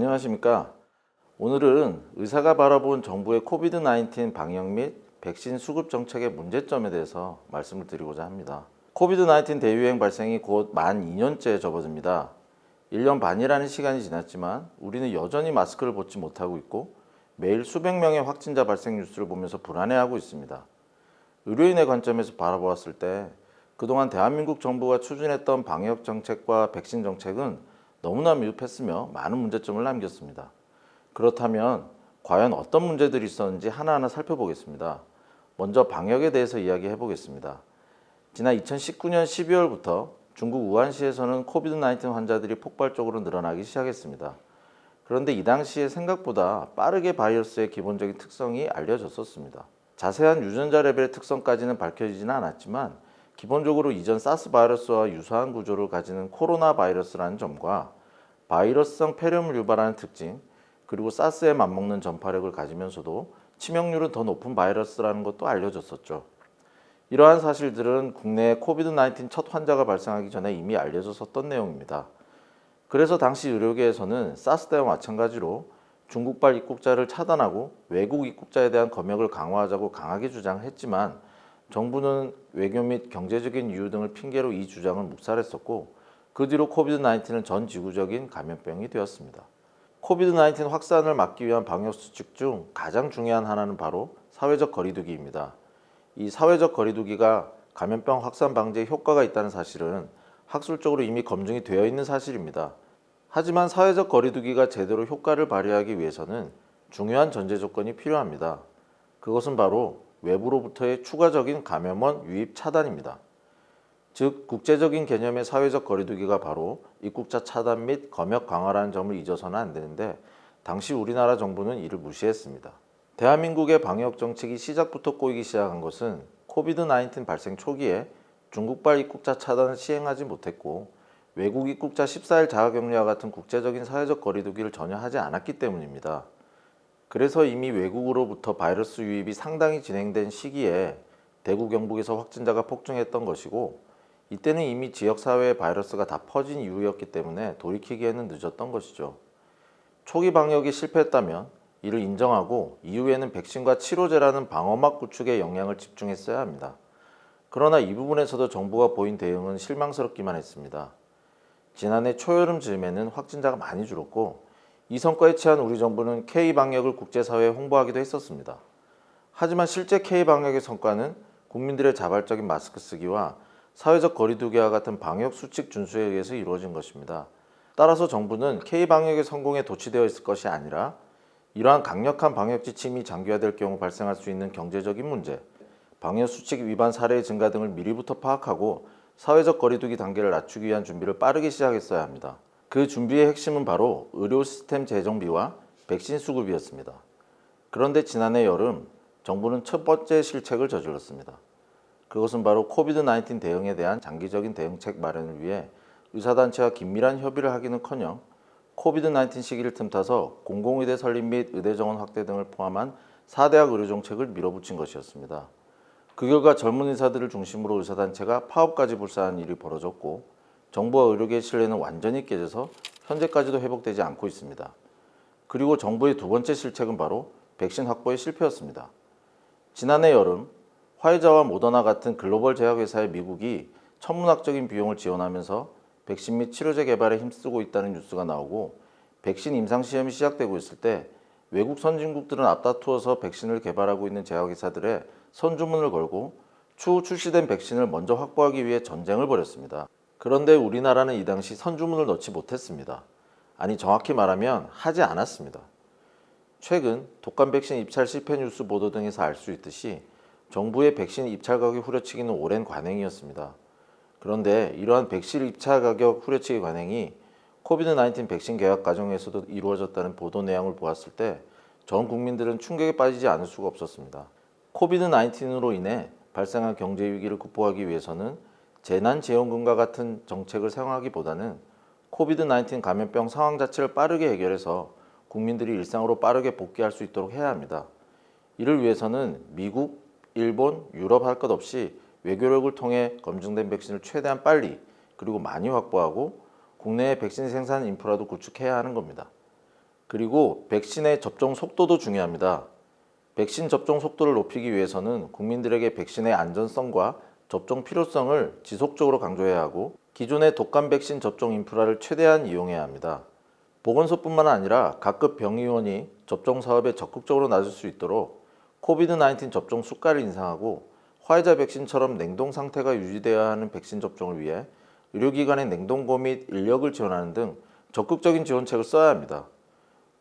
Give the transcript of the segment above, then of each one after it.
안녕하십니까. 오늘은 의사가 바라본 정부의 코비드-19 방역 및 백신 수급 정책의 문제점에 대해서 말씀을 드리고자 합니다. 코비드-19 대유행 발생이 곧 만 2년째에 접어듭니다. 1년 반이라는 시간이 지났지만 우리는 여전히 마스크를 벗지 못하고 있고 매일 수백 명의 확진자 발생 뉴스를 보면서 불안해하고 있습니다. 의료인의 관점에서 바라보았을 때 그동안 대한민국 정부가 추진했던 방역 정책과 백신 정책은 너무나 미흡했으며 많은 문제점을 남겼습니다. 그렇다면 과연 어떤 문제들이 있었는지 하나하나 살펴보겠습니다. 먼저 방역에 대해서 이야기해 보겠습니다. 지난 2019년 12월부터 중국 우한시에서는 코비드-19 환자들이 폭발적으로 늘어나기 시작했습니다. 그런데 이 당시에 생각보다 빠르게 바이러스의 기본적인 특성이 알려졌었습니다. 자세한 유전자 레벨의 특성까지는 밝혀지지는 않았지만 기본적으로 이전 사스 바이러스와 유사한 구조를 가지는 코로나 바이러스라는 점과 바이러스성 폐렴을 유발하는 특징, 그리고 사스에 맞먹는 전파력을 가지면서도 치명률은 더 높은 바이러스라는 것도 알려졌었죠. 이러한 사실들은 국내에 코비드-19 첫 환자가 발생하기 전에 이미 알려졌었던 내용입니다. 그래서 당시 의료계에서는 사스 때와 마찬가지로 중국발 입국자를 차단하고 외국 입국자에 대한 검역을 강화하자고 강하게 주장했지만 정부는 외교 및 경제적인 이유 등을 핑계로 이 주장을 묵살했었고 그 뒤로 코비드-19는 전 지구적인 감염병이 되었습니다. 코비드-19 확산을 막기 위한 방역 수칙 중 가장 중요한 하나는 바로 사회적 거리두기입니다. 이 사회적 거리두기가 감염병 확산 방지에 효과가 있다는 사실은 학술적으로 이미 검증이 되어 있는 사실입니다. 하지만 사회적 거리두기가 제대로 효과를 발휘하기 위해서는 중요한 전제 조건이 필요합니다. 그것은 바로 외부로부터의 추가적인 감염원 유입 차단입니다. 즉 국제적인 개념의 사회적 거리두기가 바로 입국자 차단 및 검역 강화라는 점을 잊어서는 안 되는데 당시 우리나라 정부는 이를 무시했습니다. 대한민국의 방역 정책이 시작부터 꼬이기 시작한 것은 코비드-19 발생 초기에 중국발 입국자 차단을 시행하지 못했고 외국 입국자 14일 자가격리와 같은 국제적인 사회적 거리두기를 전혀 하지 않았기 때문입니다. 그래서 이미 외국으로부터 바이러스 유입이 상당히 진행된 시기에 대구 경북에서 확진자가 폭증했던 것이고 이때는 이미 지역사회에 바이러스가 다 퍼진 이후였기 때문에 돌이키기에는 늦었던 것이죠. 초기 방역이 실패했다면 이를 인정하고 이후에는 백신과 치료제라는 방어막 구축에 영향을 집중했어야 합니다. 그러나 이 부분에서도 정부가 보인 대응은 실망스럽기만 했습니다. 지난해 초여름 즈음에는 확진자가 많이 줄었고 이 성과에 취한 우리 정부는 K방역을 국제사회에 홍보하기도 했었습니다. 하지만 실제 K방역의 성과는 국민들의 자발적인 마스크 쓰기와 사회적 거리두기와 같은 방역 수칙 준수에 의해서 이루어진 것입니다. 따라서 정부는 K방역의 성공에 도취되어 있을 것이 아니라 이러한 강력한 방역 지침이 장기화될 경우 발생할 수 있는 경제적인 문제, 방역 수칙 위반 사례의 증가 등을 미리부터 파악하고 사회적 거리두기 단계를 낮추기 위한 준비를 빠르게 시작했어야 합니다. 그 준비의 핵심은 바로 의료 시스템 재정비와 백신 수급이었습니다. 그런데 지난해 여름 정부는 첫 번째 실책을 저질렀습니다. 그것은 바로 코비드-19 대응에 대한 장기적인 대응책 마련을 위해 의사단체와 긴밀한 협의를 하기는커녕 코비드-19 시기를 틈타서 공공의대 설립 및 의대 정원 확대 등을 포함한 4대학 의료 정책을 밀어붙인 것이었습니다. 그 결과 젊은 의사들을 중심으로 의사단체가 파업까지 불사한 일이 벌어졌고 정부와 의료계의 신뢰는 완전히 깨져서 현재까지도 회복되지 않고 있습니다. 그리고 정부의 두 번째 실책은 바로 백신 확보의 실패였습니다. 지난해 여름 화이자와 모더나 같은 글로벌 제약회사의 미국이 천문학적인 비용을 지원하면서 백신 및 치료제 개발에 힘쓰고 있다는 뉴스가 나오고 백신 임상시험이 시작되고 있을 때 외국 선진국들은 앞다투어서 백신을 개발하고 있는 제약회사들의 선주문을 걸고 추후 출시된 백신을 먼저 확보하기 위해 전쟁을 벌였습니다. 그런데 우리나라는 이 당시 선주문을 넣지 못했습니다. 아니 정확히 말하면 하지 않았습니다. 최근 독감 백신 입찰 실패 뉴스 보도 등에서 알 수 있듯이 정부의 백신 입찰 가격 후려치기는 오랜 관행이었습니다. 그런데 이러한 백신 입찰 가격 후려치기 관행이 코비드-19 백신 계약 과정에서도 이루어졌다는 보도 내용을 보았을 때 전 국민들은 충격에 빠지지 않을 수가 없었습니다. 코비드-19으로 인해 발생한 경제 위기를 극복하기 위해서는 재난지원금과 같은 정책을 사용하기보다는 코비드-19 감염병 상황 자체를 빠르게 해결해서 국민들이 일상으로 빠르게 복귀할 수 있도록 해야 합니다. 이를 위해서는 미국, 일본, 유럽 할 것 없이 외교력을 통해 검증된 백신을 최대한 빨리 그리고 많이 확보하고 국내의 백신 생산 인프라도 구축해야 하는 겁니다. 그리고 백신의 접종 속도도 중요합니다. 백신 접종 속도를 높이기 위해서는 국민들에게 백신의 안전성과 접종 필요성을 지속적으로 강조해야 하고 기존의 독감 백신 접종 인프라를 최대한 이용해야 합니다. 보건소뿐만 아니라 각급 병의원이 접종 사업에 적극적으로 나설 수 있도록 코비드-19 접종 수가를 인상하고 화이자 백신처럼 냉동 상태가 유지되어야 하는 백신 접종을 위해 의료기관의 냉동고 및 인력을 지원하는 등 적극적인 지원책을 써야 합니다.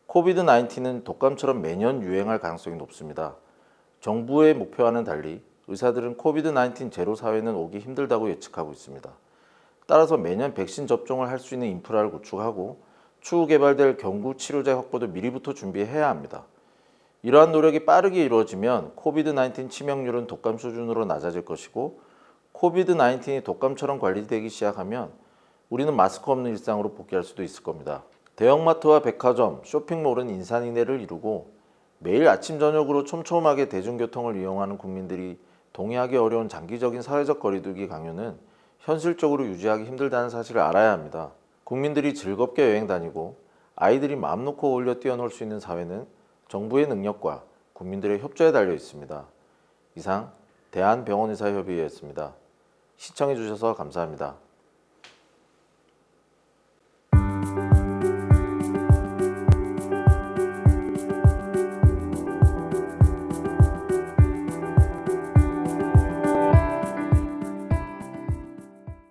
코비드-19는 독감처럼 매년 유행할 가능성이 높습니다. 정부의 목표와는 달리 의사들은 코비드-19 제로 사회는 오기 힘들다고 예측하고 있습니다. 따라서 매년 백신 접종을 할 수 있는 인프라를 구축하고 추후 개발될 경구 치료제 확보도 미리부터 준비해야 합니다. 이러한 노력이 빠르게 이루어지면 코비드-19 치명률은 독감 수준으로 낮아질 것이고 코비드-19이 독감처럼 관리되기 시작하면 우리는 마스크 없는 일상으로 복귀할 수도 있을 겁니다. 대형마트와 백화점, 쇼핑몰은 인산인해를 이루고 매일 아침 저녁으로 촘촘하게 대중교통을 이용하는 국민들이 동의하기 어려운 장기적인 사회적 거리두기 강요는 현실적으로 유지하기 힘들다는 사실을 알아야 합니다. 국민들이 즐겁게 여행 다니고 아이들이 마음 놓고 어울려 뛰어놀 수 있는 사회는 정부의 능력과 국민들의 협조에 달려 있습니다. 이상 대한병원의사협의회였습니다. 시청해 주셔서 감사합니다.